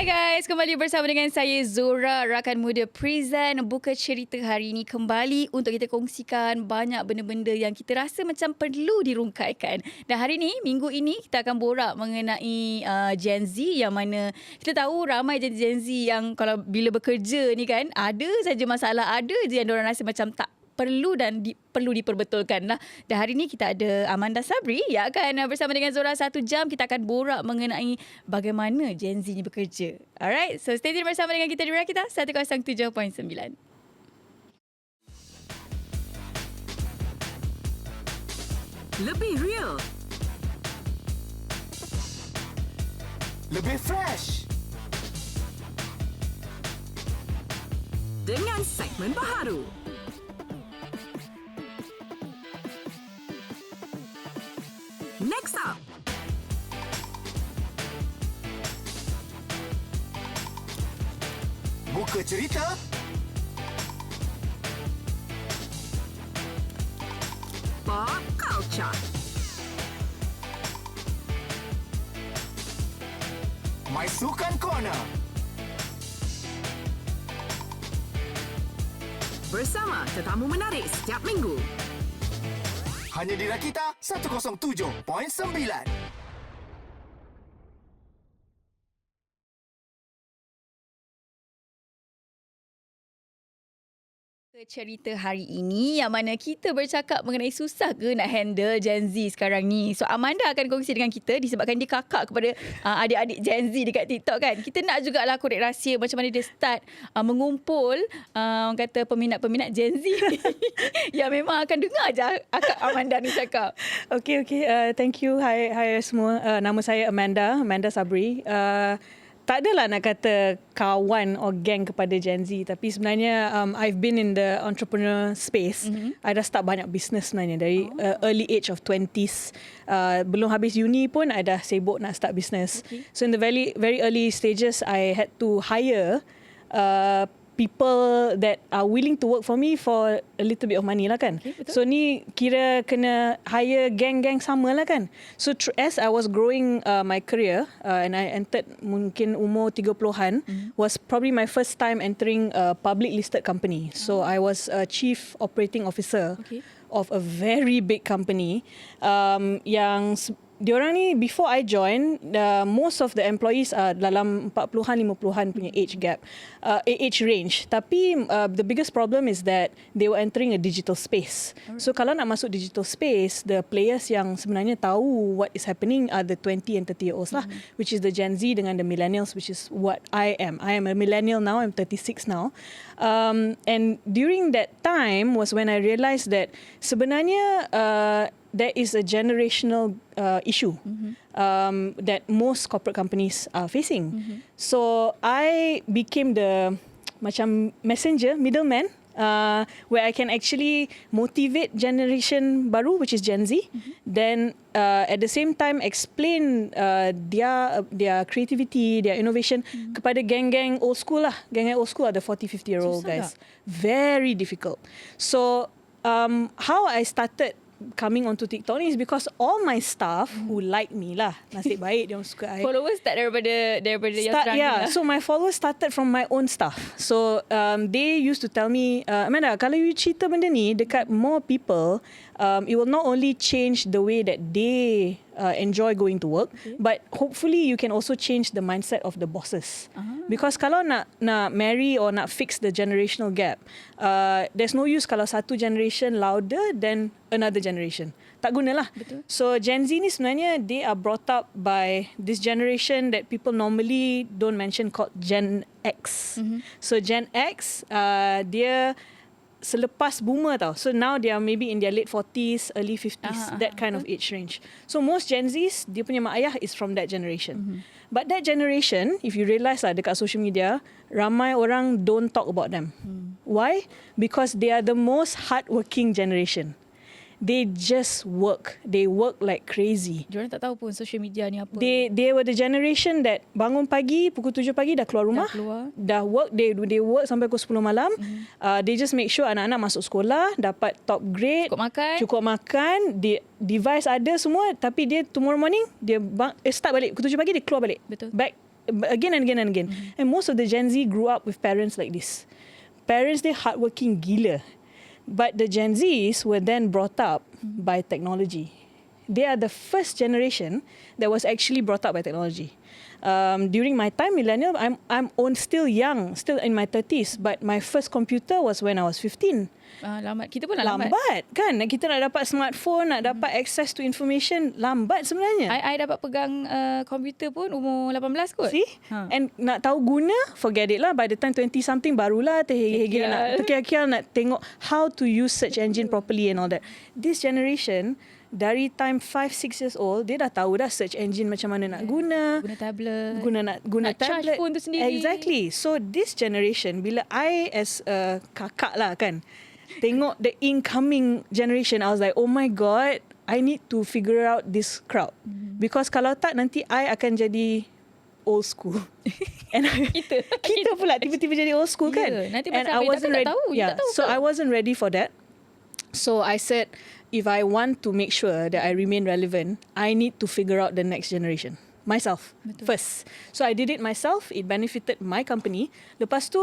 Hai guys, kembali bersama dengan saya Zora, rakan muda present Buka Cerita hari ini kembali untuk kita kongsikan banyak benda-benda yang kita rasa macam perlu dirungkaikan. Dan hari ini, minggu ini kita akan borak mengenai Gen Z, yang mana kita tahu ramai Gen Z yang kalau bila bekerja ni kan, ada saja masalah, ada je yang diorang rasa macam tak perlu dan perlu diperbetulkan lah. Dan hari ini kita ada Amanda Sabri yang akan bersama dengan Zora 1 jam. Kita akan borak mengenai bagaimana Gen Z ni bekerja. Alright, so stay tune bersama dengan kita di Rakita 107.9. Lebih real, lebih fresh, dengan segmen baharu. Next up, Buka Cerita, Pop Culture, My Sukan Corner, bersama tetamu menarik setiap minggu. hanya di Rakita 107.9. Cerita hari ini yang mana kita bercakap mengenai susah ke nak handle Gen Z sekarang ni. So Amanda akan kongsi dengan kita disebabkan dia kakak kepada adik-adik Gen Z dekat TikTok kan. Kita nak jugalah korek rahsia macam mana dia start mengumpul orang kata peminat-peminat Gen Z yang memang akan dengar je akak Amanda ni cakap. Okay. Thank you. Hai semua. Nama saya Amanda Sabri. Tak adalah nak kata kawan or gang kepada Gen Z, tapi sebenarnya I've been in the entrepreneur space. I dah start banyak business sebenarnya dari early age of 20s. Belum habis uni pun I dah sibuk nak start business. Okay. So in the very early stages, I had to hire people that are willing to work for me for a little bit of money lah kan. Okay, so ni kira kena hire gang-gang sama lah kan. So as I was growing my career and I entered mungkin umur 30-an, was probably my first time entering a public listed company. So I was a chief operating officer of a very big company yang diorang ni before I join, most of the employees are dalam 40-an 50-an punya age gap, age range. Tapi the biggest problem is that they were entering a digital space. So kalau nak masuk digital space, the players yang sebenarnya tahu what is happening are the 20 and 30 year olds lah, which is the Gen Z dengan the millennials, which is what I am. I am a millennial now. I'm 36 now. And during that time was when I realised that sebenarnya there is a generational issue that most corporate companies are facing. So I became the macam messenger, middleman, where I can actually motivate generation baru, which is Gen Z. Then at the same time explain their creativity, their innovation kepada gang-gang old school lah. Gang-gang old school are the 40-50 year old guys. Very difficult. So how I started coming onto TikTok ni is because all my staff who like me lah, nasib baik dia orang suka I. Followers start daripada yang serang Yeah, lah. so my followers started from my own staff. So they used to tell me, Amanda, kalau you cerita benda ni dekat more people, it will not only change the way that they enjoy going to work, but hopefully you can also change the mindset of the bosses. Because kalau nak marry or nak fix the generational gap, there's no use kalau satu generation louder than another generation. Tak gunalah. Betul. So Gen Z ni sebenarnya they are brought up by this generation that people normally don't mention called Gen X. So Gen X, dia selepas boomer tau. So now they are maybe in their late 40s, early 50s, that kind of age range. So most Gen Zs, dia punya mak ayah is from that generation. But that generation, if you realise lah dekat social media, ramai orang don't talk about them. Why? Because they are the most hardworking generation. They just work. They work like crazy. Diorang tak tahu pun social media ni apa. They were the generation that bangun pagi, pukul 7 pagi dah keluar rumah. Dah work, they work sampai pukul 10 malam. They just make sure anak-anak masuk sekolah, dapat top grade. Cukup makan. Device ada semua. Tapi dia tomorrow morning, dia start balik. Pukul 7 pagi, dia keluar balik. Betul. Back again and again and again. And most of the Gen Z grew up with parents like this. Parents, they're hardworking gila. But the Gen Zs were then brought up by technology. They are the first generation that was actually brought up by technology. During my time, millennial, I'm still young, still in my 30s. But my first computer was when I was 15. Lambat. Kita pun lambat. Lambat kan? Kita nak dapat smartphone, nak dapat access to information, lambat sebenarnya. I dapat pegang komputer pun umur 18 kot. See? And nak tahu guna, forget it lah. By the time 20-something, barulah terkial nak tengok how to use search engine properly and all that. This generation, dari time 5-6 years old, dia dah tahu dah search engine macam mana nak guna. Guna tablet. Guna nak charge tablet. phone tu sendiri. Exactly. So this generation, bila I as a kakak lah kan, tengok the incoming generation, I was like, oh my God, I need to figure out this crowd. Because kalau tak, nanti I akan jadi old school. And kita pula tiba-tiba jadi old school kan. Nanti And pasal I wasn't ready. tak tahu. Yeah. Tak tahu So ke? I wasn't ready for that. So I said, if I want to make sure that I remain relevant, I need to figure out the next generation. Myself. Betul. First. So I did it myself. It benefited my company. Lepas tu,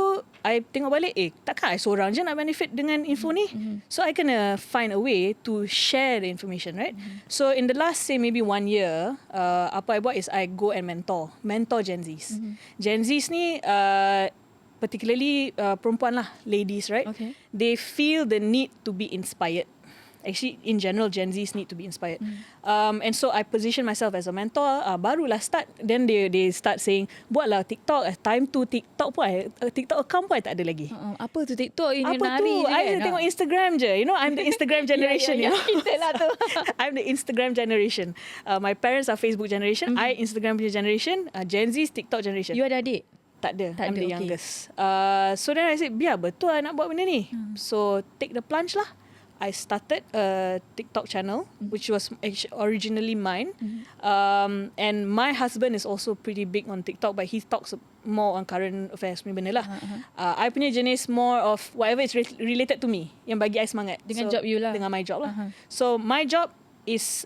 I tengok balik, takkan I seorang je nak benefit dengan info ni? So I kena find a way to share the information, right? So in the last, say maybe 1 year, apa I buat is I go and mentor Gen Zs. Gen Zs ni, particularly perempuan lah, ladies, right? Okay. They feel the need to be inspired. Actually, in general, Gen Zs need to be inspired. And so I position myself as a mentor. Barulah start. Then they start saying, buatlah TikTok. Time tu TikTok pun, TikTok account pun I tak ada lagi. Apa tu TikTok ini Apa tu? I tengok Instagram je. You know, I'm the Instagram generation. You know? Kita lah tu. I'm the Instagram generation. My parents are Facebook generation. I Instagram punya generation. Gen Z TikTok generation. You ada adik? Tak ada. I'm the okay. youngest. So then I said, biar betul I nak buat benda ni. So take the plunge lah. I started a TikTok channel, which was originally mine. And my husband is also pretty big on TikTok, but he talks more on current affairs punya benda lah. I punya jenis more of whatever is related to me, yang bagi I semangat. Dengan job you lah. Dengan my job lah. So my job is,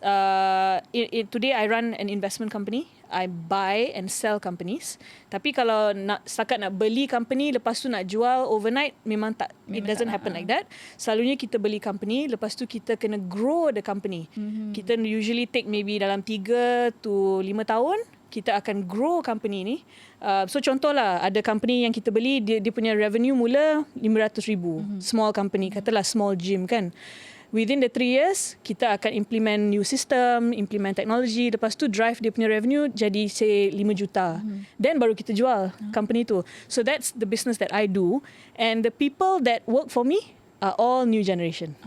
today I run an investment company. I buy and sell companies. Tapi kalau setakat nak beli company, lepas tu nak jual overnight, memang tak. It doesn't happen like that. Selalunya kita beli company, lepas tu kita kena grow the company. Kita usually take maybe dalam 3 to 5 tahun, kita akan grow company ni. So contohlah, ada company yang kita beli, dia punya revenue mula 500,000. Small company, katalah small gym kan. Within the 3 years, kita akan implement new system, implement technology. Lepas tu drive dia punya revenue jadi say 5 juta. Then baru kita jual company tu. So that's the business that I do. And the people that work for me are all new generation.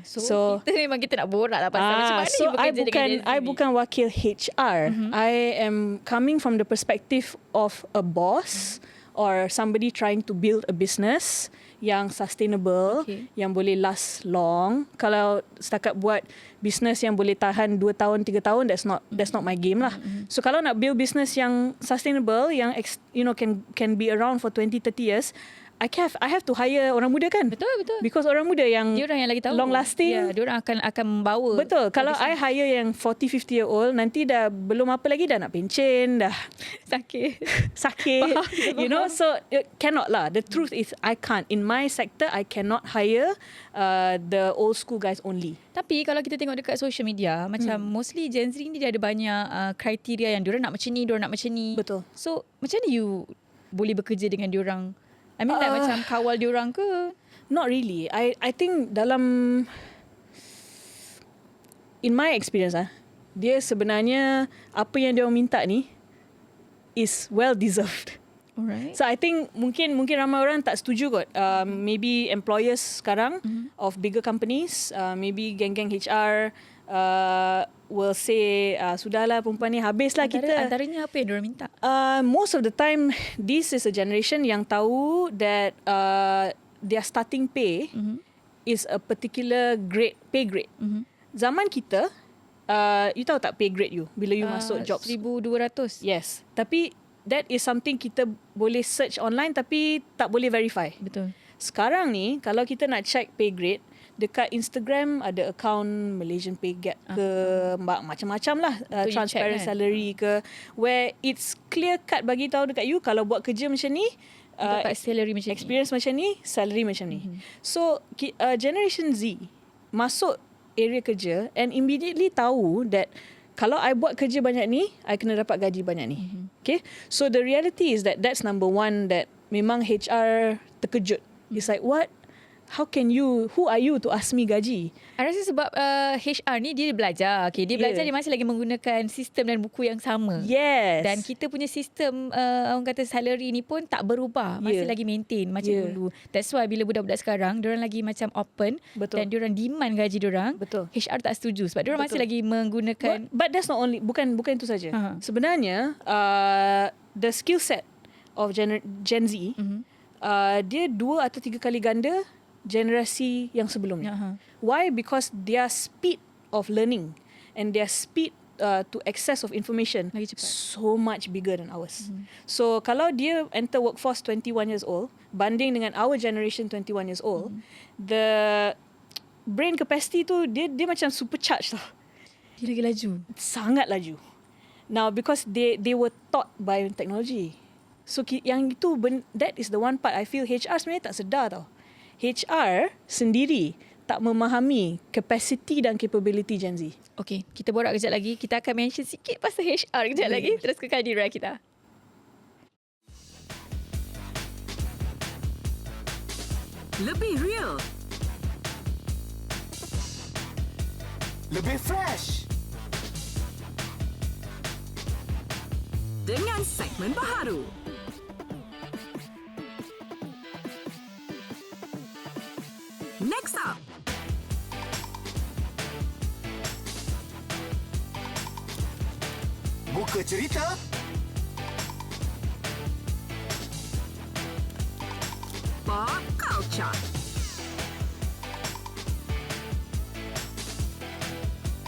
So kita memang kita nak borak lah pasal macam mana so you bekerja dengan Gen Z I ni. bukan wakil HR. I am coming from the perspective of a boss or somebody trying to build a business yang sustainable, yang boleh last long. Kalau setakat buat business yang boleh tahan 2 tahun, 3 tahun, that's not my game lah. So kalau nak build business yang sustainable, yang can be around for 20-30 years, I have to hire orang muda kan? Betul. Because orang muda yang Diorang yang lagi tahu. long lasting. Ya, diorang akan membawa. Betul. Kalau I hire yang 40-50 year old, nanti dah belum apa lagi, dah nak pencen, dah sakit. You know, so it cannot lah. The truth is I can't. In my sector, I cannot hire the old school guys only. Tapi kalau kita tengok dekat social media, macam mostly Gen Z ni dia ada banyak kriteria yang diorang nak macam ni, diorang nak macam ni. Betul. So macam mana you boleh bekerja dengan diorang? I mean like macam kawal diorang ke? Not really. I think in my experience dia sebenarnya apa yang dia minta ni is well deserved. Alright. So I think mungkin ramai orang tak setuju kot. Maybe employers sekarang of bigger companies, maybe geng-geng HR will say sudahlah perempuan ni habislah kita. Antaranya apa yang diorang minta? Most of the time, this is a generation yang tahu that their starting pay is a particular pay grade. Zaman kita, you tahu tak pay grade you bila you masuk jobs? 1,200. Yes. Tapi that is something kita boleh search online tapi tak boleh verify. Betul. Sekarang ni, kalau kita nak check pay grade, dekat Instagram ada account Malaysian Pay Gap ke, macam-macam lah, Betul, you transparent check, kan? salary ke, where it's clear cut bagi tahu dekat you kalau buat kerja macam ni, dapat salary macam ni. experience macam ni, salary macam ni. So generation Z masuk area kerja and immediately tahu that kalau I buat kerja banyak ni, I kena dapat gaji banyak ni. Okay, so the reality is that that's number one, that memang HR terkejut. It's like, what? How can you, who are you to ask me gaji? I rasa sebab HR ni dia belajar. Okay, dia belajar, dia masih lagi menggunakan sistem dan buku yang sama. Yes. Dan kita punya sistem orang kata salary ni pun tak berubah, masih lagi maintain macam dulu. That's why bila budak-budak sekarang diorang lagi macam open. Betul. Dan diorang demand gaji diorang. Betul. HR tak setuju sebab diorang masih lagi menggunakan. But that's not only, bukan itu saja. Sebenarnya the skill set of Gen Z dia 2 atau 3 kali ganda generasi yang sebelumnya. Why? Because their speed of learning and their speed to access of information so much bigger than ours. So kalau dia enter workforce 21 years old banding dengan our generation 21 years old, the brain capacity tu dia macam supercharged tau. Dia lagi laju. Sangat laju. Now because they were taught by technology. So yang itu, that is the one part I feel HR sebenarnya tak sedar tau. HR sendiri tak memahami capacity dan capability Gen Z. Okay, kita borak kejap lagi. Kita akan mention sikit pasal HR kejap lagi. Terus kekal di Rakita. Lebih real, Lebih fresh. dengan segmen baharu. Next up, Buka Cerita. Pop Culture.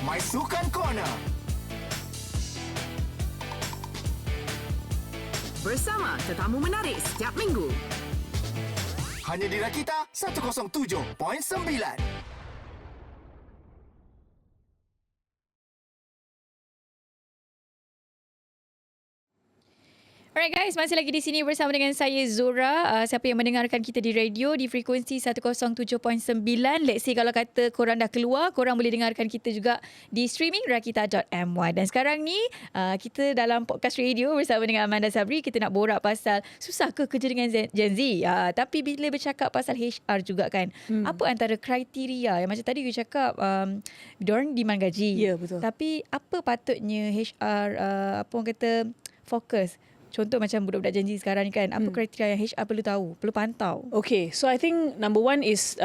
Maisukan Corner. Bersama tetamu menarik setiap minggu. Hanya di Rakita 107.9. Alright guys, masih lagi di sini bersama dengan saya Zora. Siapa yang mendengarkan kita di radio di frekuensi 107.9, let's say kalau kata korang dah keluar, korang boleh dengarkan kita juga di streaming Rakita.my. Dan sekarang ni kita dalam podcast radio bersama dengan Amanda Sabri. Kita nak borak pasal susah ke kerja dengan Gen Z. Tapi bila bercakap pasal HR juga kan, apa antara kriteria yang macam tadi you cakap, diorang demand gaji. Ya, betul. Tapi apa patutnya HR apa orang kata fokus? Contoh macam budak-budak Gen Z sekarang ni kan, apa kriteria yang HR perlu tahu, perlu pantau? Okay, so I think number one is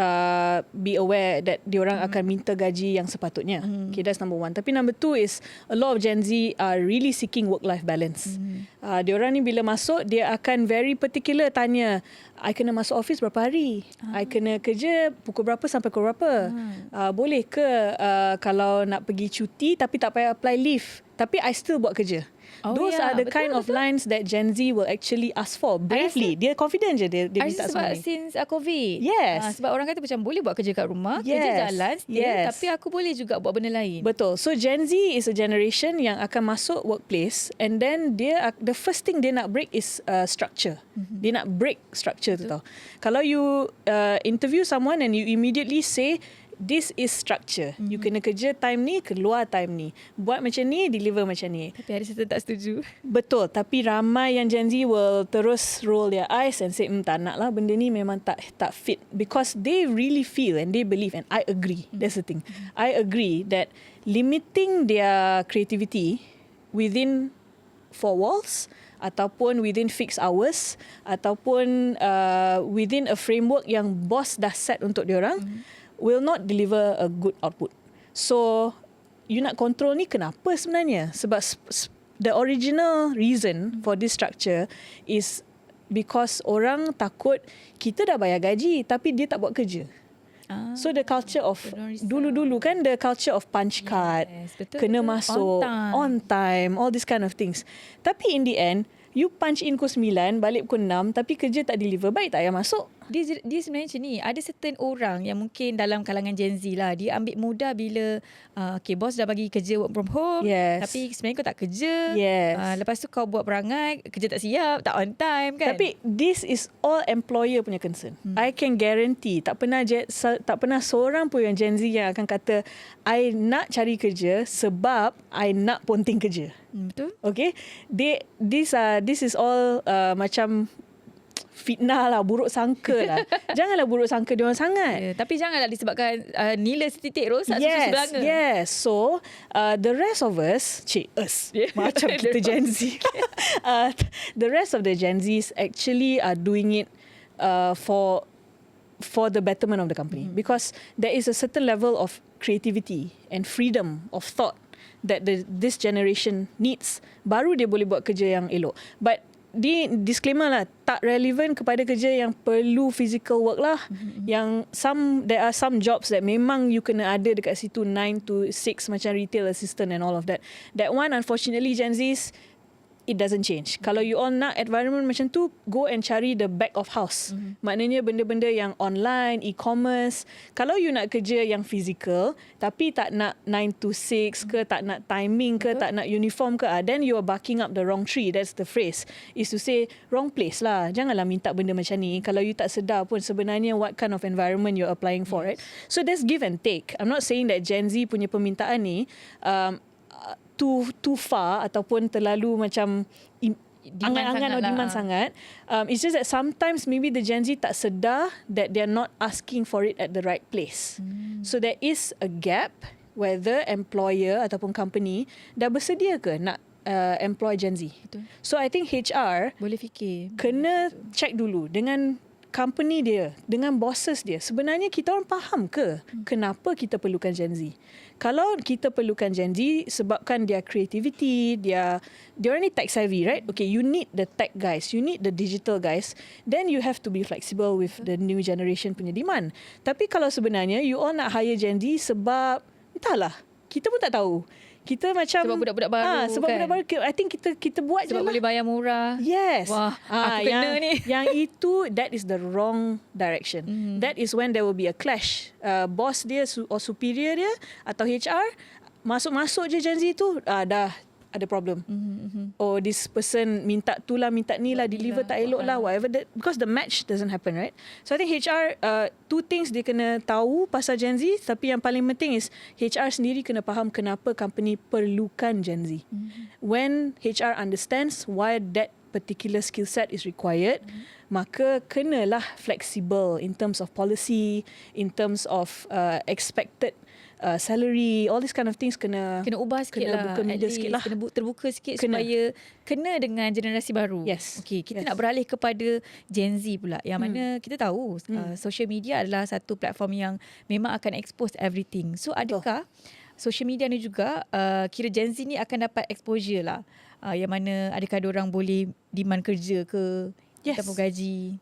be aware that diorang akan minta gaji yang sepatutnya. Okay, that's number one. Tapi number two is a lot of Gen Z are really seeking work-life balance. Diorang ni bila masuk, dia akan very particular tanya, I kena masuk office berapa hari? I kena kerja pukul berapa sampai pukul berapa? Boleh ke kalau nak pergi cuti tapi tak payah apply leave, tapi I still buat kerja? Those are the kind of lines that Gen Z will actually ask for bravely. Dia confident je dia minta sebab semua ni. since COVID. Yes. Sebab orang kata macam boleh buat kerja kat rumah, kerja jalan still, tapi aku boleh juga buat benda lain. Betul. So Gen Z is a generation yang akan masuk workplace and then the first thing dia nak break is structure. Dia nak break structure tu tau. Kalau you interview someone and you immediately say this is structure. You kena kerja time ni, keluar time ni. Buat macam ni, deliver macam ni. Tapi ada certain tak setuju. Betul. Tapi ramai yang Gen Z will terus roll their eyes and say, tak nak lah, benda ni memang tak fit. Because they really feel and they believe, and I agree. That's the thing. I agree that limiting their creativity within 4 walls ataupun within fixed hours ataupun within a framework yang boss dah set untuk diorang will not deliver a good output. So, you nak control ni kenapa sebenarnya? Sebab the original reason for this structure is because orang takut kita dah bayar gaji tapi dia tak buat kerja. So the culture of dulu-dulu kan, the culture of punch card, kena masuk on time, all these kind of things. Tapi in the end, you punch in pukul 9, balik pukul 6 tapi kerja tak deliver, baik tak payah masuk. Dia sebenarnya macam ni. Ada certain orang yang mungkin dalam kalangan Gen Z lah, dia ambil mudah bila okay, bos dah bagi kerja work from home, Yes. tapi sebenarnya kau tak kerja. Yes. Lepas tu kau buat perangai, kerja tak siap, tak on time kan. Tapi this is all employer punya concern. I can guarantee tak pernah seorang pun yang Gen Z yang akan kata I nak cari kerja sebab I nak ponting kerja. Betul. Okay, this is all macam fitnah lah, buruk sangka lah. Janganlah buruk sangka diorang sangat. Tapi janganlah disebabkan nila setitik rosak susu sebelanga. Yes. So the rest of us, macam kita Gen Z. The rest of the Gen Zs actually are doing it for the betterment of the company, because there is a certain level of creativity and freedom of thought that this generation needs. Baru dia boleh buat kerja yang elok. But disclaimer lah, tak relevant kepada kerja yang perlu physical work lah. Yang there are some jobs that memang you kena ada dekat situ 9 to 6 macam retail assistant and all of that. That one unfortunately Gen Zs, it doesn't change. Kalau you all nak environment macam tu, go and cari the back of house. Maknanya benda-benda yang online, e-commerce. Kalau you nak kerja yang physical, tapi tak nak 9 to 6 ke, tak nak timing ke, tak nak uniform ke, then you are barking up the wrong tree. That's the phrase. Is to say, wrong place lah. Janganlah minta benda macam ni. Kalau you tak sedar pun sebenarnya what kind of environment you're applying for, right? So there's give and take. I'm not saying that Gen Z punya permintaan ni too far ataupun terlalu macam angan-angan atau demand sangat. It's just that sometimes maybe the Gen Z tak sedar that they're not asking for it at the right place. So there is a gap whether employer ataupun company dah bersedia ke nak employ Gen Z. Betul. So I think HR boleh fikir, kena check dulu dengan company dia, dengan bosses dia. Sebenarnya kita orang faham ke kenapa kita perlukan Gen Z? Kalau kita perlukan Gen Z sebabkan dia creativity, dia orang ni tech savvy, right? Okay, you need the tech guys, you need the digital guys, then you have to be flexible with the new generation punya demand. Tapi kalau sebenarnya you all nak hire Gen Z sebab entahlah, kita pun tak tahu. Kita macam sebab budak-budak baru sebab kan? budak baru, I think kita buat je sebab lah. boleh bayar murah. Yes. Wah, aku kena ni. Yang itu, that is the wrong direction. That is when there will be a clash. Boss dia or superior dia atau HR masuk-masuk je Gen Z tu, dah ada problem. Oh, this person minta tu lah, minta ni lah, deliver tak elok lah, whatever that, because the match doesn't happen, right? So I think HR, two things dia kena tahu pasal Gen Z, tapi yang paling penting is HR sendiri kena faham kenapa company perlukan Gen Z. When HR understands why that particular skill set is required, maka kenalah flexible in terms of policy, in terms of expected salary, all these kind of things kena ubah sikit lah, buka media sikit lah. Kena terbuka sikit supaya kena dengan generasi baru. Yes. Okay, kita nak beralih kepada Gen Z pula, yang mana kita tahu social media adalah satu platform yang memang akan expose everything. So adakah social media ni juga kira Gen Z ni akan dapat exposure lah, yang mana adakah diorang boleh demand kerja ke? Yes. Ataupun gaji.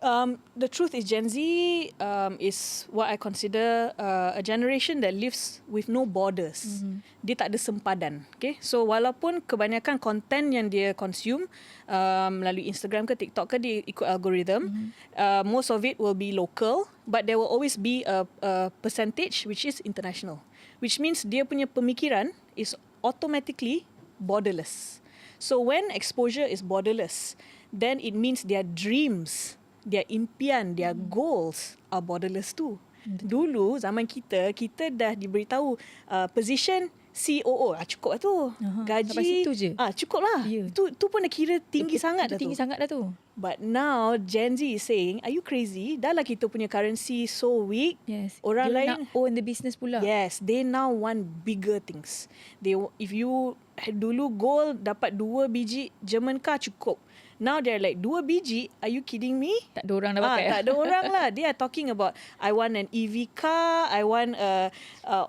The truth is Gen Z is what I consider a generation that lives with no borders. Dia tak ada sempadan. Okay? So walaupun kebanyakan content yang dia consume melalui Instagram ke TikTok ke, dia ikut algorithm, most of it will be local, but there will always be a percentage which is international. Which means dia punya pemikiran is automatically borderless. So when exposure is borderless, then it means their dreams, their impian, their goals are borderless too. Dulu zaman kita dah diberitahu position COO, cukup lah tu. Gaji sampai situ je. Cukup lah. Yeah. Tu pun dah kira tinggi sangat dah tu. Tinggi sangat dah tu. But now Gen Z is saying, are you crazy? Dah lah kita punya currency so weak. Yes. Orang dia lain nak own the business pula. Yes, they now want bigger things. If you dulu gold dapat 2 biji German car cukup. Now they're like 2 biji, are you kidding me? Tak ada orang dah pakai. Tak ada orang lah. They are talking about, I want an EV car, I want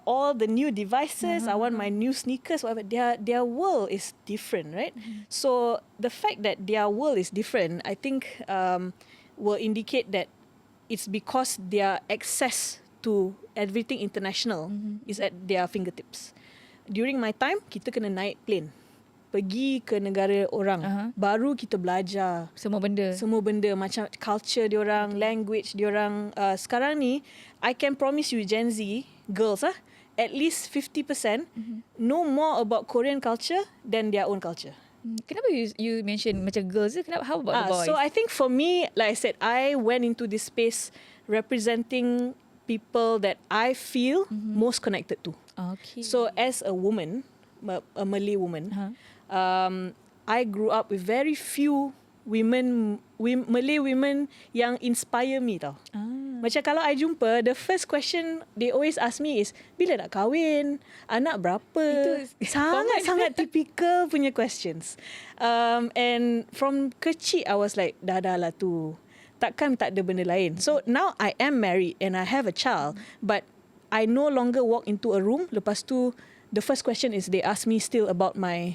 all the new devices, I want my new sneakers, whatever. Their world is different, right? So the fact that their world is different, I think will indicate that it's because their access to everything international is at their fingertips. During my time, kita kena naik plane. pergi ke negara orang, baru kita belajar Semua benda. macam culture diorang, language diorang. Sekarang ni I can promise you Gen Z girls at least 50% know more about Korean culture than their own culture. Kenapa you mention macam girls? Kenapa? How about the boys? So I think for me, like I said, I went into this space representing people that I feel most connected to. Okay. So as a woman, a Malay woman, I grew up with very few Malay women yang inspire me tau. Macam kalau I jumpa, the first question they always ask me is, bila nak kahwin? Anak berapa? Itu Sangat-sangat typical punya questions. And from kecil, I was like, dah lah tu. Takkan tak ada benda lain. So now I am married and I have a child, but I no longer walk into a room. Lepas tu, the first question is they ask me still about my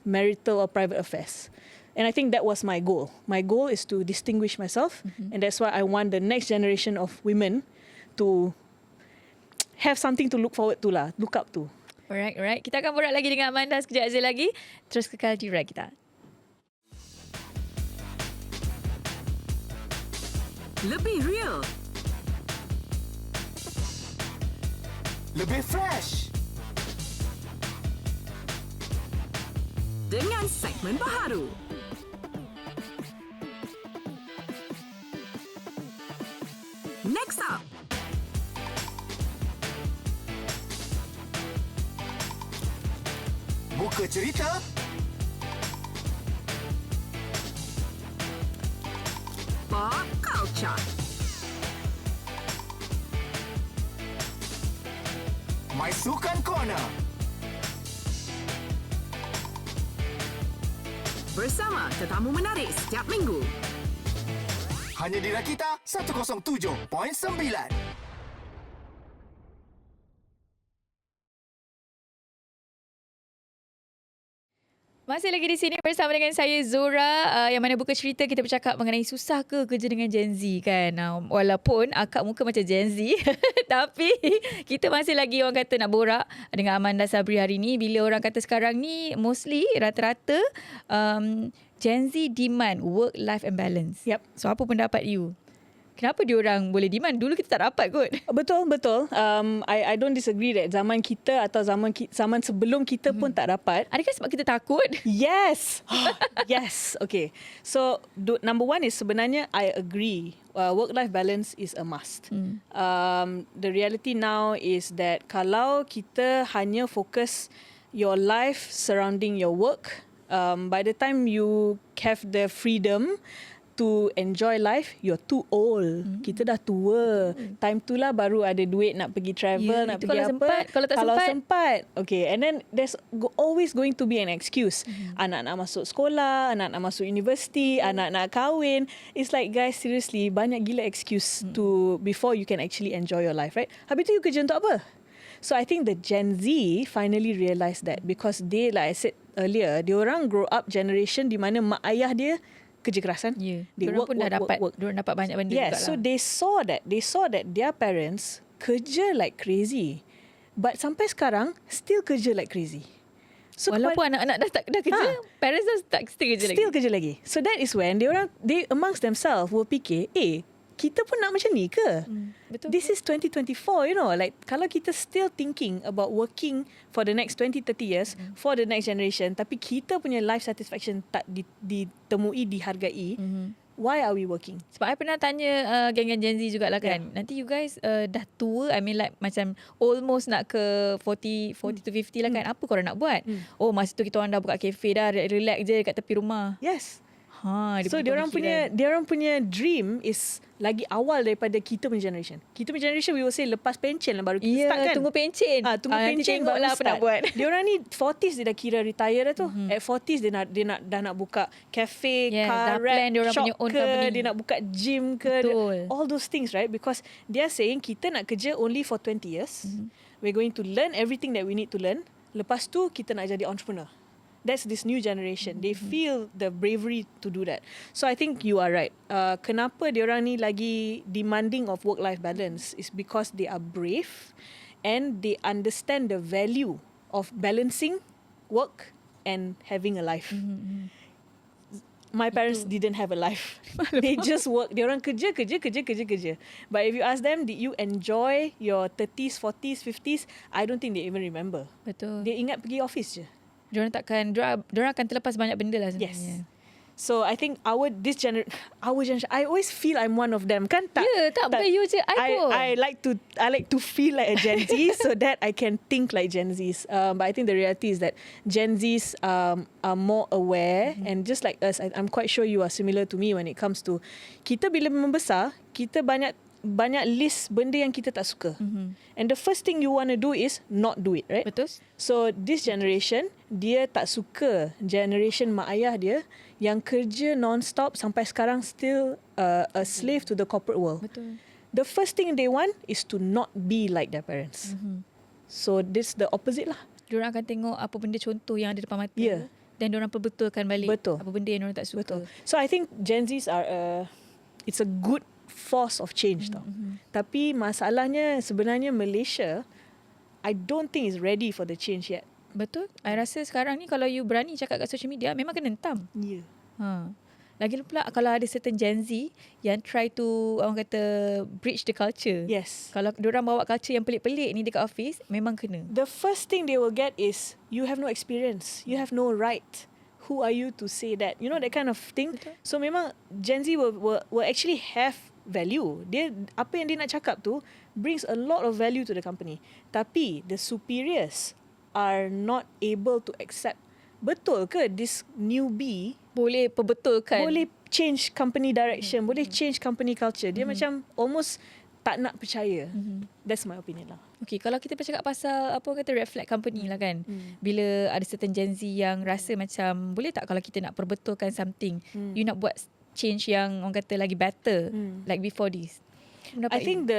marital or private affairs. And I think that was my goal. My goal is to distinguish myself, and that's why I want the next generation of women to have something to look forward to lah, look up to. Alright. Kita akan borak lagi dengan Amanda sekejap lagi. Terus kekal di Rakita. Lebih real, Lebih fresh. dengan segmen baharu. Next up, Buka Cerita. Pop Culture. Maisukan Corner. Bersama tetamu menarik setiap minggu. Hanya di Rakita 107.9. Masih lagi di sini bersama dengan saya Zora, yang mana buka cerita kita bercakap mengenai susah ke kerja dengan Gen Z kan. Walaupun akak muka macam Gen Z tapi kita masih lagi orang kata nak borak dengan Amanda Sabri hari ni. Bila orang kata sekarang ni mostly rata-rata Gen Z demand work-life and balance. Yep. So apa pendapat you? Kenapa diorang boleh demand? Dulu kita tak dapat kot. Betul. I don't disagree that zaman kita atau zaman sebelum kita pun tak dapat. Adakah sebab kita takut? Yes. Yes. Okay. So number one is sebenarnya I agree. Work-life balance is a must. The reality now is that kalau kita hanya fokus your life surrounding your work, by the time you have the freedom to enjoy life, you're too old. Kita dah tua. Time tu lah baru ada duit nak pergi travel, nak pergi kalau apa. sempat, kalau tak sempat. Okay, and then there's always going to be an excuse. Anak nak masuk sekolah, anak nak masuk universiti, anak nak kahwin. It's like, guys, seriously, banyak gila excuse to before you can actually enjoy your life, right? Habis tu you kerja untuk apa? So I think the Gen Z finally realised that because they, like I said earlier, diorang grow up generation di mana mak ayah dia kerja kerasan. They work. Diorang dapat banyak benda juga lah. So they saw that their parents kerja like crazy. But sampai sekarang still kerja like crazy. So walaupun anak-anak dah kerja, parents dah still kerja lagi. So that is when they amongst themselves will fikir, kita pun nak macam ni ke? Betul. This is 2024, you know. Like, kalau kita still thinking about working for the next 20-30 years, for the next generation, tapi kita punya life satisfaction tak ditemui, dihargai, why are we working? Sebab I pernah tanya geng-geng Gen Z jugalah kan. Nanti you guys dah tua, I mean like macam almost nak ke 40 to 50 lah kan. Apa korang nak buat? Oh, masa tu kita orang dah buka cafe dah, relax je kat tepi rumah. Yes. So diorang punya dream is lagi awal daripada kita punya generation. Kita punya generation we will say lepas pencen lah baru kita start kan. Tunggu pencen. Tunggu pencen baru lah apa nak buat. Diorang ni 40s dia dah kira retire dah tu. At 40s dah nak buka cafe, car rack, shop ke, dia nak buka gym ke. All those things, right? Because they are saying kita nak kerja only for 20 years. We're going to learn everything that we need to learn. Lepas tu kita nak jadi entrepreneur. That's this new generation. They feel the bravery to do that. So I think you are right. Kenapa diorang ni lagi demanding of work-life balance is because they are brave and they understand the value of balancing work and having a life. My parents didn't have a life. They just work. Dia orang kerja. But if you ask them, did you enjoy your 30s, 40s, 50s? I don't think they even remember. Betul. Dia ingat pergi office je. Diorang akan terlepas banyak benda lah sebenarnya. Yes. So I think our generation, I always feel I'm one of them. Kan tak? Bukan you je. I like to feel like a Gen Z so that I can think like Gen Zs. But I think the reality is that Gen Zs are more aware, and just like us, I'm quite sure you are similar to me when it comes to kita bila membesar, kita banyak list benda yang kita tak suka. And the first thing you want to do is not do it, right? Betul. So this generation, dia tak suka generation mak ayah dia yang kerja non-stop sampai sekarang still a slave to the corporate world. Betul. The first thing they want is to not be like their parents. So this the opposite lah. Diorang akan tengok apa benda contoh yang ada depan mata. Yeah. Dan diorang perbetulkan balik Betul. apa benda yang diorang tak suka. Betul. So I think Gen Zs are it's a good force of change tau. Tapi masalahnya sebenarnya Malaysia, I don't think is ready for the change yet. Betul. I rasa sekarang ni kalau you berani cakap kat social media, memang kena hentam. Yeah. Lagi pula kalau ada certain Gen Z yang try to, orang kata, breach the culture. Yes. Kalau diorang bawa culture yang pelik-pelik ni dekat office, memang kena. The first thing they will get is, you have no experience. You have no right. Who are you to say that? You know, that kind of thing. Betul. So memang Gen Z will actually have value. Dia, apa yang dia nak cakap tu brings a lot of value to the company. Tapi the superiors are not able to accept. Betul ke this newbie Boleh perbetulkan. boleh change company direction, boleh change company culture. Dia macam almost tak nak percaya. That's my opinion lah. Okay, kalau kita bercakap pasal apa kata red flag company lah kan. Bila ada certain Gen Z yang rasa macam boleh tak kalau kita nak perbetulkan something, you nak buat change yang orang kata lagi better like before this. I think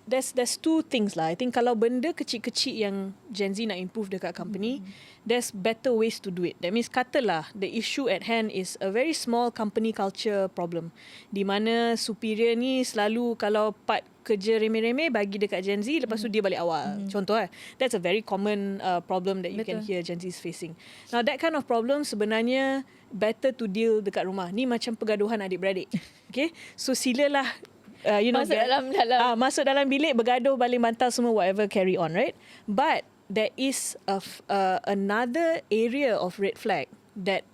there's two things lah. I think kalau benda kecil-kecil yang Gen Z nak improve dekat company, there's better ways to do it. That means katalah the issue at hand is a very small company culture problem, di mana superior ni selalu kalau part kerja remeh-remeh bagi dekat Gen Z, lepas tu dia balik awal. Contoh that's a very common problem that you can hear Gen Z is facing. Now that kind of problem sebenarnya better to deal dekat rumah. Ni macam pergaduhan adik-beradik. Okay, so silalah masuk dalam bilik, bergaduh, baling bantal semua, whatever, carry on, right? But there is another area of red flag that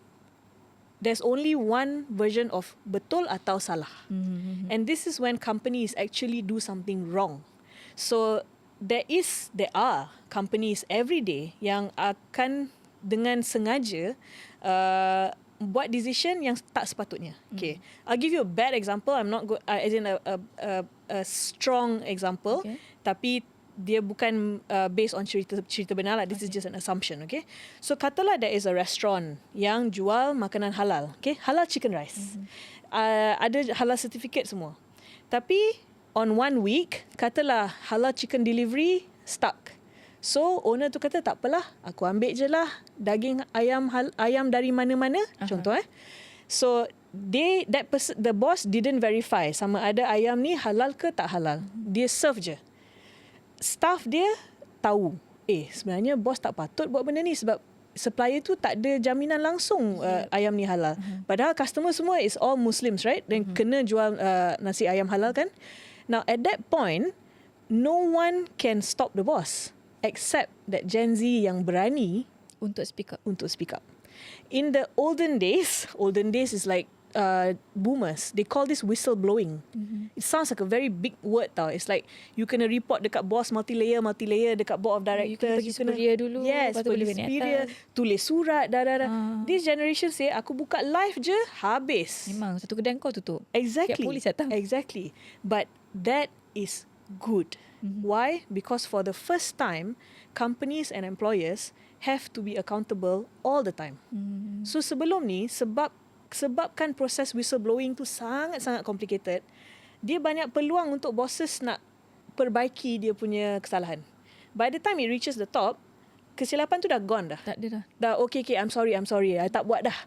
there's only one version of betul atau salah. And this is when companies actually do something wrong. So there are companies every day yang akan dengan sengaja buat decision yang tak sepatutnya. Okay, I'll give you a bad example. I'm not as in a strong example, tapi dia bukan based on cerita benar lah. This is just an assumption. Okay, so katalah there is a restaurant yang jual makanan halal. Okay, halal chicken rice. Ada halal certificate semua. Tapi on one week, katalah halal chicken delivery stuck. So owner tu kata tak apalah, aku ambil je lah daging ayam dari mana-mana. Contoh So the boss didn't verify sama ada ayam ni halal ke tak halal. Dia serve je. Staff dia tahu, sebenarnya bos tak patut buat benda ni sebab supplier tu tak ada jaminan langsung ayam ni halal. Padahal customer semua is all Muslims, right? Dan kena jual nasi ayam halal kan. Now at that point, no one can stop the boss except that Gen Z yang berani untuk speak up. In the olden days is like boomers. They call this whistleblowing. It sounds like a very big word tau. It's like you kena report dekat boss multi-layer dekat board of directors. You kena pergi superior dulu. Yes, pergi superior, tulis surat, This generation say, aku buka live je, habis. Memang, satu kedai kau tutup. Exactly. Polis datang. Exactly. But that is good. Why? Because for the first time, companies and employers have to be accountable all the time. So sebelum ni, sebabkan proses whistleblowing tu sangat-sangat complicated, dia banyak peluang untuk bosses nak perbaiki dia punya kesalahan. By the time it reaches the top, kesilapan tu dah gone dah. Tak ada dah. Dah okay, I'm sorry, I tak buat dah.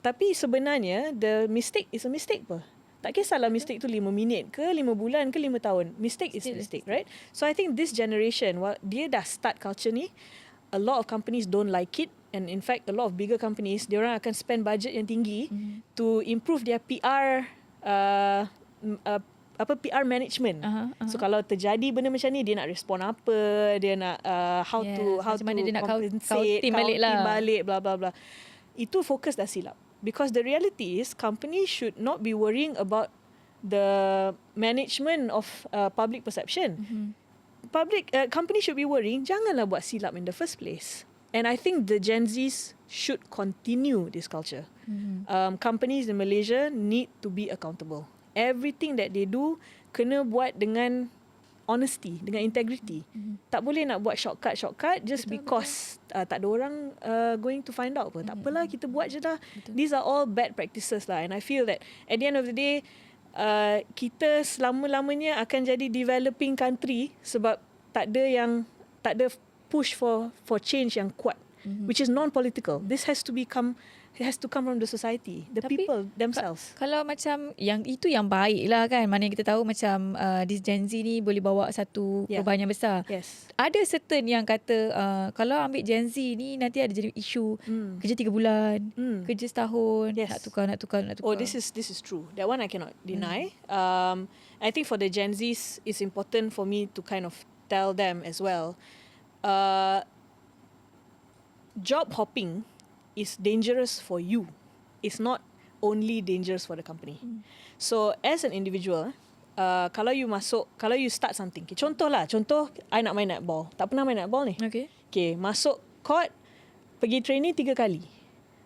Tapi sebenarnya, the mistake is a mistake apa? Tak kisahlah mistake tu 5 minit ke 5 bulan ke 5 tahun. Mistake is mistake, right? So I think this generation, dia dah start culture ni, a lot of companies don't like it and in fact a lot of bigger companies, diorang akan spend budget yang tinggi to improve their PR PR management. So kalau terjadi benda macam ni, dia nak respon apa, dia nak how to macam mana dia nak compensate, counting balik blah blah blah. Itu fokus dah silap. Because the reality is company should not be worrying about the management of public perception. Company should be worrying, janganlah buat silap in the first place. And I think the Gen Zs should continue this culture. Companies in Malaysia need to be accountable. Everything that they do kena buat dengan honesty, dengan integrity. Tak boleh nak buat shortcut just because tak ada orang going to find out apa. Tak apalah, kita buat je dah. These are all bad practices lah. And I feel that at the end of the day, kita selama-lamanya akan jadi developing country sebab tak ada push for change yang kuat, which is non-political. This has to come from the society, the people themselves. Kalau macam yang itu yang baik lah kan, mana yang kita tahu macam this Gen Z ni boleh bawa satu perubahan yang besar. Yes. Ada certain yang kata kalau ambil Gen Z ni nanti ada jadi isu kerja 3 bulan, kerja setahun, Yes. nak tukar. Oh, this is true. That one I cannot deny. I think for the Gen Zs, it's important for me to kind of tell them as well. Job hopping is dangerous for you. It's not only dangerous for the company. So as an individual, kalau you start something, contoh, I nak main netball. Tak pernah main netball ni. Okay, masuk court, pergi training 3 kali.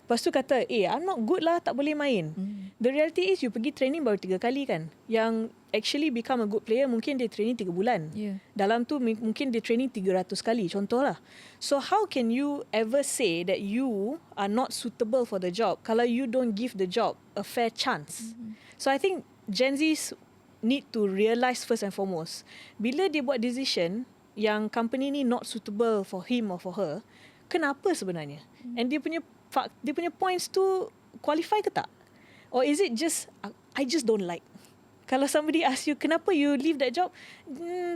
Lepas tu kata, I'm not good lah, tak boleh main. The reality is, you pergi training baru 3 kali kan. Yang actually become a good player, mungkin dia training 3 bulan. Dalam tu mungkin dia training 300 kali, contoh lah. So how can you ever say that you are not suitable for the job kalau you don't give the job a fair chance? So I think Gen Zs need to realise first and foremost, bila dia buat decision yang company ni not suitable for him or for her, kenapa sebenarnya? And dia punya points tu qualify ke tak? Or is it just I just don't like? Kalau somebody ask you, kenapa you leave that job?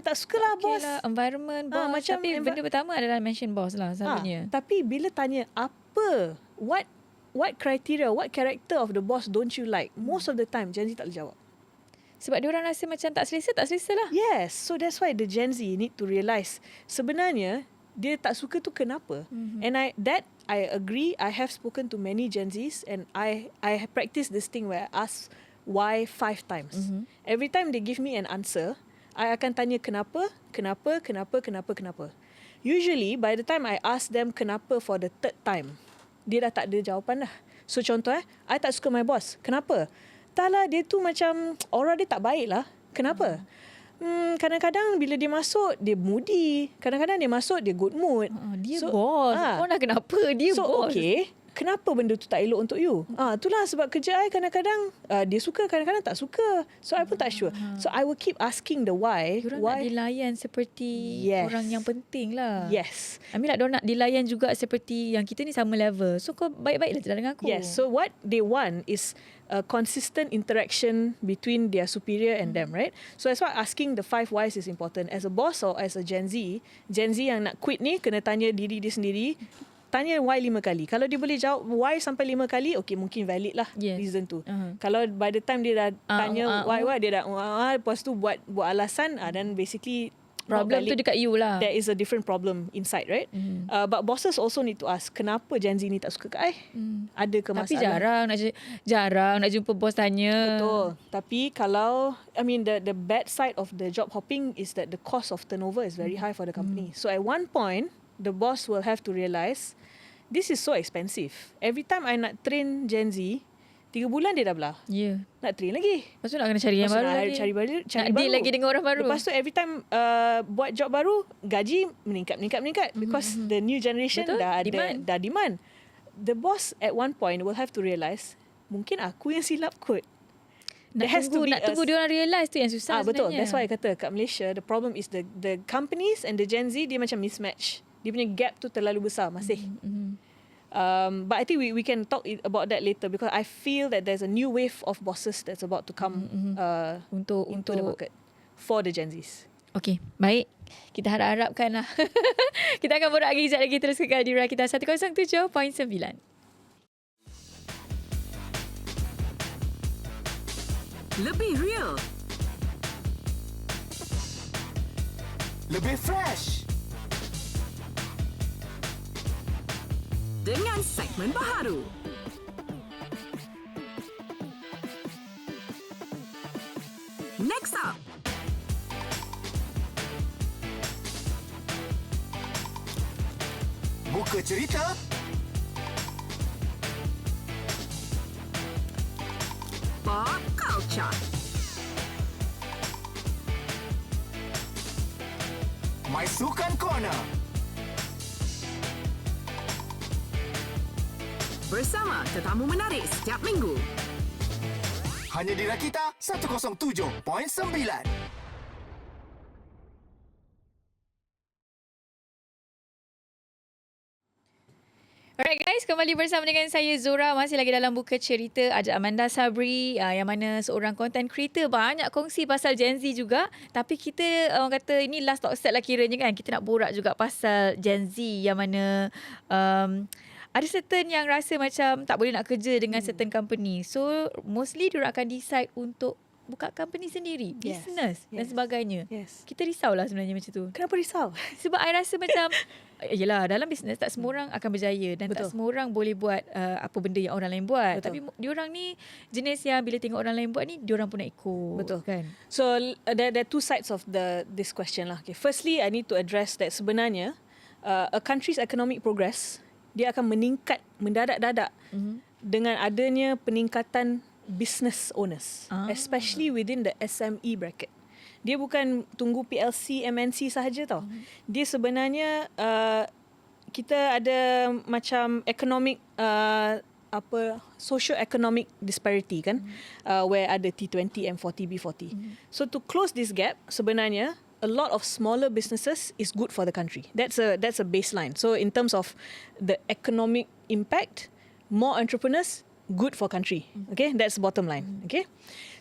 Tak suka lah, bos. Lah, environment, bos. Macam tapi benda pertama adalah mention bos lah selalunya. Tapi bila tanya apa, what criteria, what character of the boss don't you like? Most of the time, Gen Z tak boleh jawab. Sebab diorang rasa macam tak selesa lah. Yes, so that's why the Gen Z need to realise sebenarnya dia tak suka tu kenapa. And I agree. I have spoken to many Gen Zs and I practice this thing where I ask why 5 times. Every time they give me an answer, I akan tanya kenapa. Usually by the time I ask them kenapa for the 3rd time, dia dah tak ada jawapan dah. So contoh I tak suka my boss. Kenapa? Tak lah, dia tu macam aura dia tak baik lah. Kenapa? Kadang-kadang bila dia masuk, dia moody. Kadang-kadang dia masuk, dia good mood. Dia bos. Kau nak kenapa? Dia bos. So okay, kenapa benda tu tak elok untuk you? Itulah sebab kerja I kadang-kadang dia suka, kadang-kadang tak suka. So I pun tak sure. So I will keep asking the why. Diorang nak dilayan seperti orang yang penting lah. Yes. I mean diorang nak dilayan juga seperti yang kita ni sama level. So kau baik-baiklah cerita dengan aku. Yes. So what they want is a consistent interaction between their superior and them, right? So that's why asking the 5 whys is important. As a boss or as a Gen Z yang nak quit ni kena tanya diri dia sendiri. Tanya why 5 kali. Kalau dia boleh jawab why sampai 5 kali, okay, mungkin valid lah reason tu. Kalau by the time dia dah tanya why dia dah lepas tu buat alasan, then basically problem tu dekat you lah. There is a different problem inside, right? But bosses also need to ask, kenapa Gen Z ni tak suka kat ada ke masalah? Tapi jarang nak jumpa bos tanya. Betul. Tapi kalau the bad side of the job hopping is that the cost of turnover is very high for the company. So at one point, the boss will have to realise this is so expensive. Every time I nak train Gen Z, 3 bulan dia dah belah. Nak train lagi. Lepas tu nak kena cari yang baru lagi. Cari nak deal lagi dengan orang baru. Lepas tu every time buat job baru, gaji meningkat. Because the new generation dah demand. The boss at one point will have to realise, mungkin aku yang silap kot. Nak tunggu dia orang realise tu yang susah sebenarnya. Betul. That's why I kata kat Malaysia, the problem is the companies and the Gen Z, dia macam mismatch. Dia punya gap tu terlalu besar masih. But I think we can talk about that later because I feel that there's a new wave of bosses that's about to come into the market for the Gen Zs. Okey, baik. Kita harap-harapkan lah. Kita akan borak lagi sekejap lagi, terus kekal di Rakita 107.9. Lebih real, Lebih fresh. dengan segmen baharu. Next up, Buka Cerita. Pop Culture. Maisukan Corner. Bersama tetamu menarik setiap minggu. Hanya di Rakita 107.9. Alright guys, kembali bersama dengan saya Zora. Masih lagi dalam Buka Cerita. Ada Amanda Sabri yang mana seorang content creator. Banyak kongsi pasal Gen Z juga. Tapi kita orang kata ini last talk set lah kiranya kan. Kita nak borak juga pasal Gen Z yang mana ada certain yang rasa macam tak boleh nak kerja dengan certain company. So mostly diorang akan decide untuk buka company sendiri, business dan sebagainya. Kita risaulah sebenarnya macam tu. Kenapa risau? Sebab I rasa macam yelah, dalam bisnes tak semua orang akan berjaya dan Betul. tak semua orang boleh buat apa benda yang orang lain buat. Betul. Tapi diorang ni jenis yang bila tengok orang lain buat ni diorang pun nak ikut. Betul. Kan? So there are two sides of this question lah. Okay. Firstly, I need to address that sebenarnya a country's economic progress dia akan meningkat mendadak-dadak dengan adanya peningkatan business owners, especially within the SME bracket. Dia bukan tunggu PLC, MNC sahaja tau. Dia sebenarnya kita ada macam economic socio-economic disparity kan, where ada T20, M40, B40. So to close this gap, sebenarnya a lot of smaller businesses is good for the country. That's a baseline. So in terms of the economic impact, more entrepreneurs, good for country. Okay, that's the bottom line. Okay,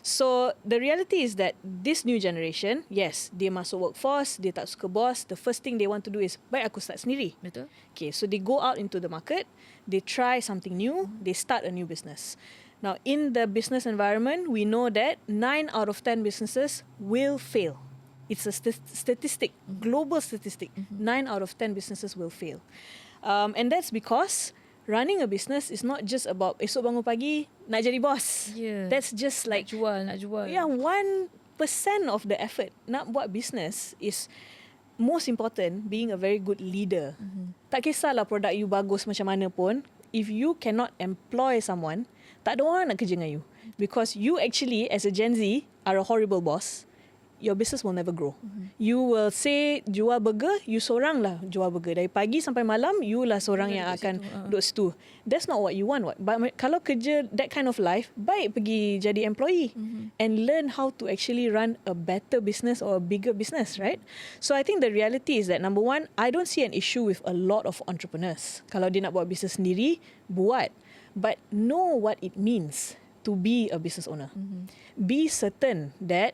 so the reality is that this new generation, yes, dia masuk workforce, dia tak suka bos. The first thing they want to do is, baik aku start sendiri. Betul. Okay, so they go out into the market, they try something new, they start a new business. Now, in the business environment, we know that 9 out of 10 businesses will fail. It's a statistic, global statistic. 9 out of 10 businesses will fail. And that's because running a business is not just about esok bangun pagi nak jadi bos. Yeah. That's just like Nak jual. yeah, 1% of the effort. Nak buat business is most important being a very good leader. Tak kisahlah produk you bagus macam mana pun, if you cannot employ someone, tak ada orang nak kerja dengan you. Because you actually as a Gen Z are a horrible boss. Your business will never grow. You will say jual burger, you seorang lah jual burger. Dari pagi sampai malam, you lah seorang yang akan duduk situ. That's not what you want. But kalau kerja that kind of life, baik pergi jadi employee and learn how to actually run a better business or a bigger business, right? So I think the reality is that number one, I don't see an issue with a lot of entrepreneurs. Kalau dia nak buat business sendiri, buat. But know what it means to be a business owner. Be certain that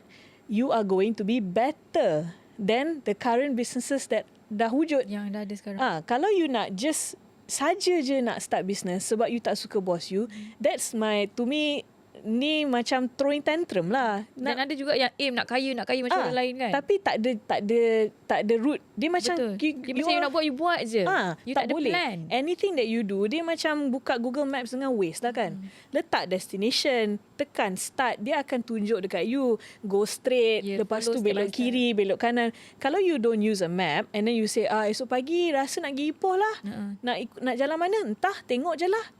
you are going to be better than the current businesses that dah wujud. Yang dah ada sekarang. Kalau you nak just saja je nak start business sebab you tak suka boss you, that's to me, ni macam throwing tantrum lah. Dan ada juga yang aim nak kaya macam orang lain kan. Tapi tak ada root. Dia macam Betul. Dia macam you nak buat, you buat je. You tak ada boleh. plan. Anything that you do, dia macam buka Google Maps dengan Waze lah kan. Letak destination, tekan start, dia akan tunjuk dekat you, go straight, lepas tu belok kiri, belok kanan. Kalau you don't use a map and then you say esok pagi rasa nak pergi Ipoh lah, nak jalan mana, entah, tengok je lah.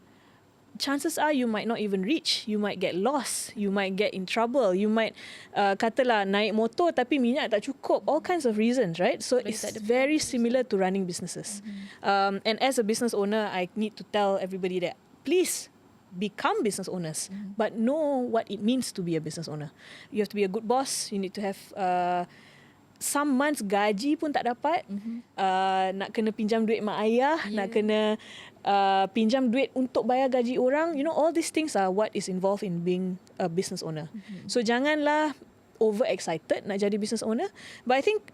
Chances are you might not even reach. You might get lost. You might get in trouble. You might katalah naik motor tapi minyak tak cukup. All kinds of reasons, right? So it's very similar to running businesses. And as a business owner, I need to tell everybody that please become business owners, but know what it means to be a business owner. You have to be a good boss. You need to have some months gaji pun tak dapat. Nak kena pinjam duit mak ayah, nak kena pinjam duit untuk bayar gaji orang. You know, all these things are what is involved in being a business owner. So janganlah overexcited nak jadi business owner. But I think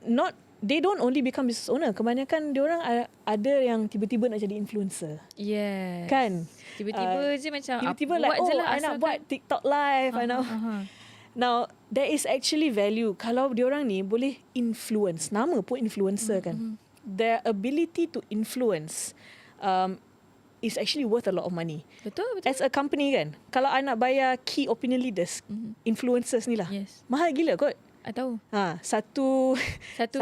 they don't only become business owner. Kebanyakan diorang ada yang tiba-tiba nak jadi influencer. Yes. Kan? Tiba-tiba je macam tiba-tiba buat like, je lah, I nak buat TikTok live. Now, there is actually value kalau diorang ni boleh influence. Nama pun influencer kan. Their ability to influence is actually worth a lot of money. Betul. As a company kan, kalau I nak bayar key opinion leaders, influencers ni lah, Yes. mahal gila kot. Tahu. Satu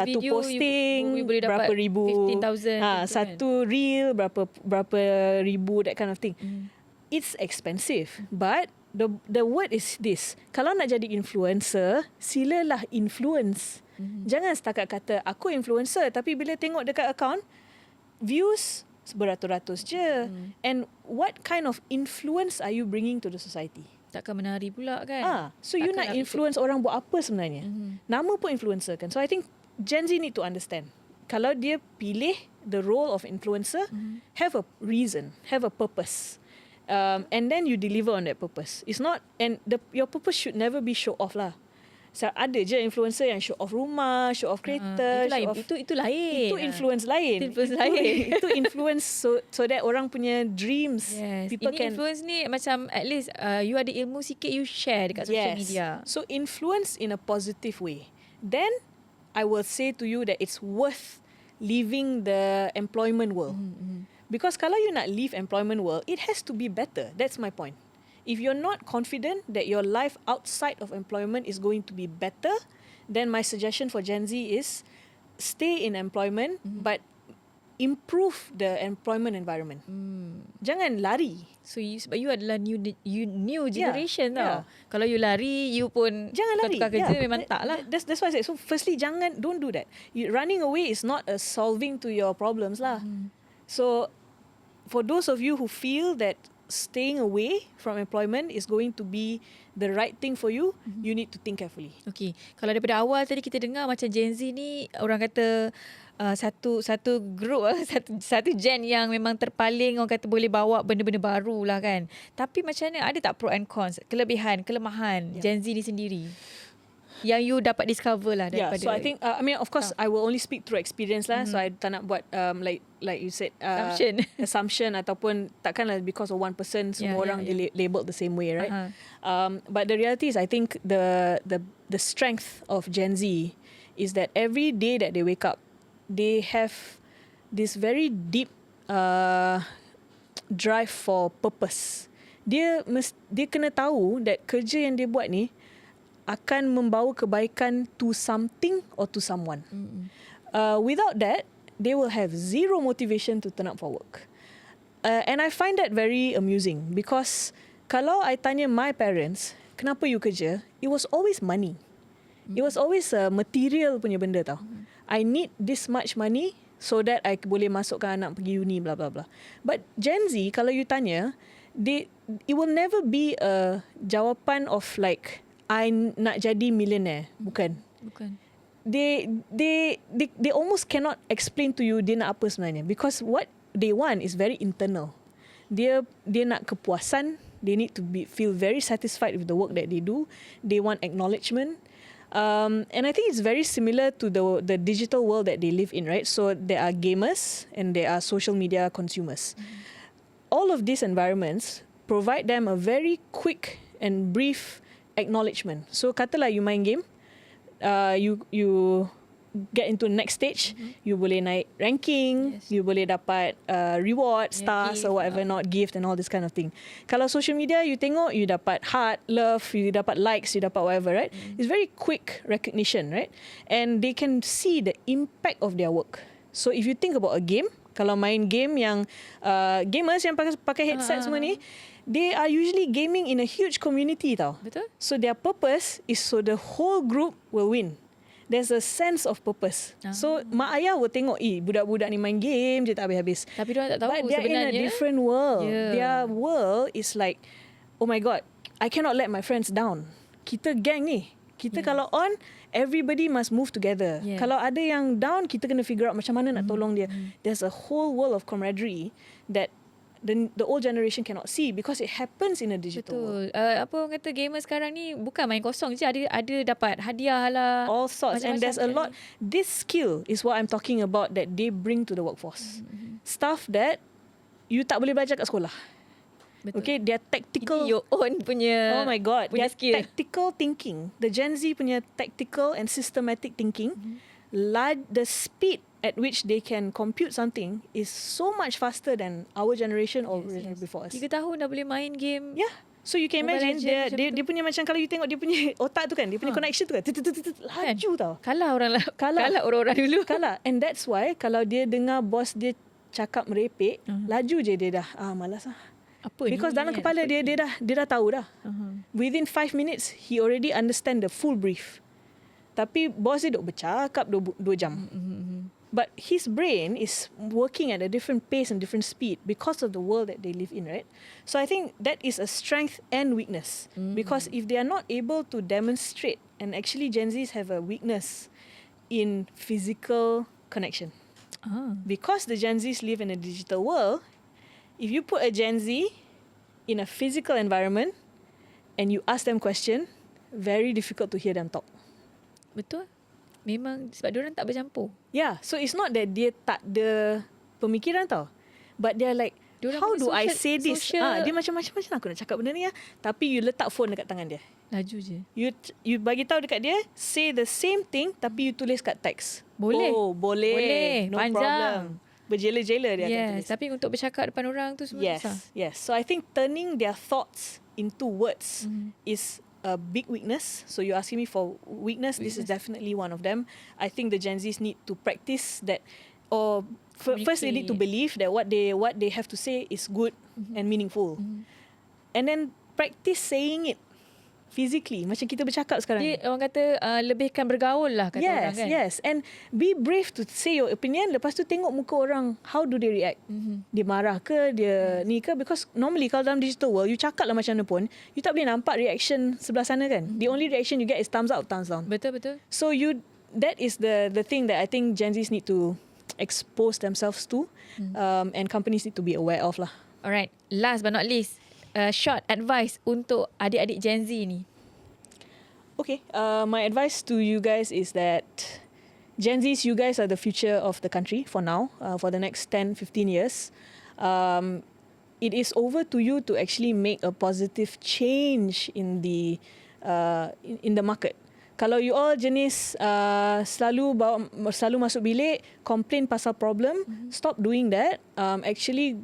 video posting you boleh dapat berapa ribu, 15,000 gitu satu reel berapa ribu, that kind of thing. It's expensive, but the word is this. Kalau nak jadi influencer, silalah influence. Jangan setakat kata aku influencer, tapi bila tengok dekat account, views beratus-ratus je. And what kind of influence are you bringing to the society? Takkan menari pula kan. So you nak influence orang buat apa sebenarnya? Nama pun influencer kan. So I think Gen Z need to understand. Kalau dia pilih the role of influencer, have a reason, have a purpose. And then you deliver on that purpose. It's not, and your purpose should never be show off lah. So, ada je influencer yang show off rumah, show off kereta, show off, itu lain. Itu influence lain. Itu influence so that orang punya dreams. Yes. People Ini can influence ni macam at least you ada ilmu sikit, you share dekat social media. So influence in a positive way. Then I will say to you that it's worth leaving the employment world. Because kalau you nak leave employment world, it has to be better. That's my point. If you're not confident that your life outside of employment is going to be better, then my suggestion for Gen Z is stay in employment, but improve the employment environment. Jangan lari. So sebab you adalah new generation tau. Yeah. Kalau you lari, you pun Jangan lari. tukar kerja memang tak lah. That's why I said. So firstly, don't do that. Running away is not a solving to your problems lah. So for those of you who feel that staying away from employment is going to be the right thing for you, you need to think carefully. Okay. Kalau daripada awal tadi kita dengar macam Gen Z ni, orang kata satu group, satu gen yang memang terpaling, orang kata boleh bawa benda-benda baru lah kan. Tapi macam mana, ada tak pro and cons, kelebihan, kelemahan Gen Z ni sendiri yang you dapat discover lah daripada. So I think I mean, of course I will only speak through experience lah. So I tak nak buat like you said assumption ataupun takkanlah because of one person semua orang labelled the same way, right? But the reality is I think the strength of Gen Z is that every day that they wake up, they have this very deep drive for purpose. Dia kena tahu that kerja yang dia buat ni akan membawa kebaikan to something or to someone. Without that, they will have zero motivation to turn up for work. And I find that very amusing because kalau I tanya my parents, kenapa you kerja? It was always money. It was always material punya benda tau. I need this much money so that I boleh masukkan anak pergi uni, bla bla bla. But Gen Z, kalau you tanya, it will never be a jawapan of like, I nak jadi millionaire. Bukan. They almost cannot explain to you dia nak apa sebenarnya, because what they want is very internal. Dia nak kepuasan. They need to feel very satisfied with the work that they do. They want acknowledgement. And I think it's very similar to the digital world that they live in, right? So there are gamers and there are social media consumers. All of these environments provide them a very quick and brief acknowledgement. So katalah you main game, you get into the next stage, you boleh naik ranking, you boleh dapat reward, stars or whatever, not gift and all this kind of thing. Kalau social media, you tengok, you dapat heart, love, you dapat likes, you dapat whatever, right? It's very quick recognition, right? And they can see the impact of their work. So if you think about a game, kalau main game yang gamers yang pakai headset semua ni, they are usually gaming in a huge community tau. Betul. So their purpose is so the whole group will win. There's a sense of purpose. So mak ayah will tengok, budak-budak ni main game je tak habis-habis. Tapi diorang tak tahu But they're sebenarnya. in a different world. Yeah. Their world is like, oh my God, I cannot let my friends down. Kita gang ni. Kita kalau on, everybody must move together. Yes. Kalau ada yang down, kita kena figure out macam mana nak tolong dia. There's a whole world of camaraderie that the old generation cannot see because it happens in a digital world. Betul. Apa orang kata gamer sekarang ni bukan main kosong je, ada dapat hadiah lah. All sorts, and there's a lot. This skill is what I'm talking about that they bring to the workforce. Stuff that you tak boleh belajar kat sekolah. Betul. Okay, they're tactical. Ini your own punya. Oh my god, punya their skill. tactical thinking. The Gen Z punya tactical and systematic thinking, the speed at which they can compute something is so much faster than our generation or before us. 3 tahun dah boleh main game. Yeah. So you can Mobile imagine Legends dia punya macam kalau you tengok dia punya otak tu kan, dia punya connection tu kan, laju tau. Kalah orang lah. Kalah. Kalah orang-orang dulu. Kalah. And that's why kalau dia dengar bos dia cakap merepek, laju je dia dah malas lah. Apa Because ni dalam kan? kepala dia dah tahu dah. Within 5 minutes he already understand the full brief. Tapi bos dia duk bercakap 2 jam. But his brain is working at a different pace and different speed because of the world that they live in, right? So I think that is a strength and weakness. Because if they are not able to demonstrate, and actually Gen Zs have a weakness in physical connection. Because the Gen Zs live in a digital world, if you put a Gen Z in a physical environment and you ask them question, very difficult to hear them talk. Betul. Memang sebab diorang tak bercampur. Yeah, so it's not that dia tak ada pemikiran tau. But they're like, Diorang how punya do I social- say this? social- Dia macam-macam aku nak cakap benda ni. Tapi you letak phone dekat tangan dia. Laju je. You bagi tahu dekat dia, say the same thing tapi you tulis kat teks. Boleh. Oh, boleh. Boleh. No Panjang. problem. Berjela-jela dia akan tulis. Yes, tapi untuk bercakap depan orang tu semua Yes, susah. yes. So I think turning their thoughts into words is a big weakness. So you're asking me for weakness. This is definitely one of them. I think the Gen Zs need to practice that, or first they need to believe that what they have to say is good and meaningful, and then practice saying it physically. Macam kita bercakap sekarang. Dia orang kata lebihkan bergaul lah kata orang kan. Yes. And be brave to say your opinion. Lepas tu tengok muka orang, how do they react? Dia marah ke, dia ni ke? Because normally kalau dalam digital world, you cakap lah macam mana pun, you tak boleh nampak reaction sebelah sana kan. The only reaction you get is thumbs up, thumbs down. Betul. So that is the thing that I think Gen Zs need to expose themselves to, and companies need to be aware of lah. Alright, last but not least, short advice untuk adik-adik Gen Z ni. Okay, my advice to you guys is that Gen Zs, you guys are the future of the country for now, for the next 10-15 years. It is over to you to actually make a positive change in the market. Kalau you all jenis selalu masuk bilik, complain pasal problem, stop doing that. Actually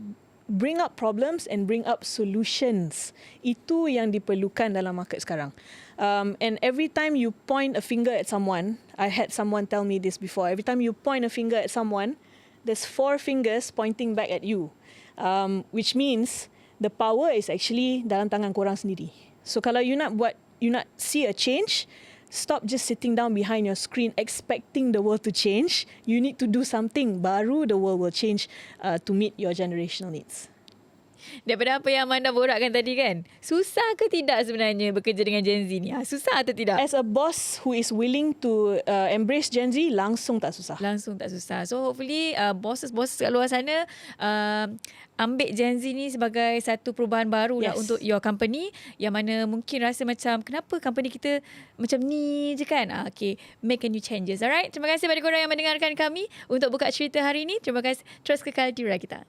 bring up problems and bring up solutions. Itu yang diperlukan dalam market sekarang. And every time you point a finger at someone, I had someone tell me this before, every time you point a finger at someone, there's 4 fingers pointing back at you. Which means the power is actually dalam tangan korang sendiri. So kalau you nak see a change, stop just sitting down behind your screen expecting the world to change. You need to do something. Baru the world will change to meet your generational needs. Daripada apa yang Amanda borakkan tadi kan, susah ke tidak sebenarnya bekerja dengan Gen Z ni? Susah atau tidak? As a boss who is willing to embrace Gen Z, langsung tak susah. Langsung tak susah. So hopefully bosses kat luar sana ambil Gen Z ni sebagai satu perubahan baru lah untuk your company, yang mana mungkin rasa macam kenapa company kita macam ni je kan. Okay, make a new changes. Alright, terima kasih kepada korang yang mendengarkan kami untuk Buka Cerita hari ini. Terima kasih. Terus kekal di Rakita.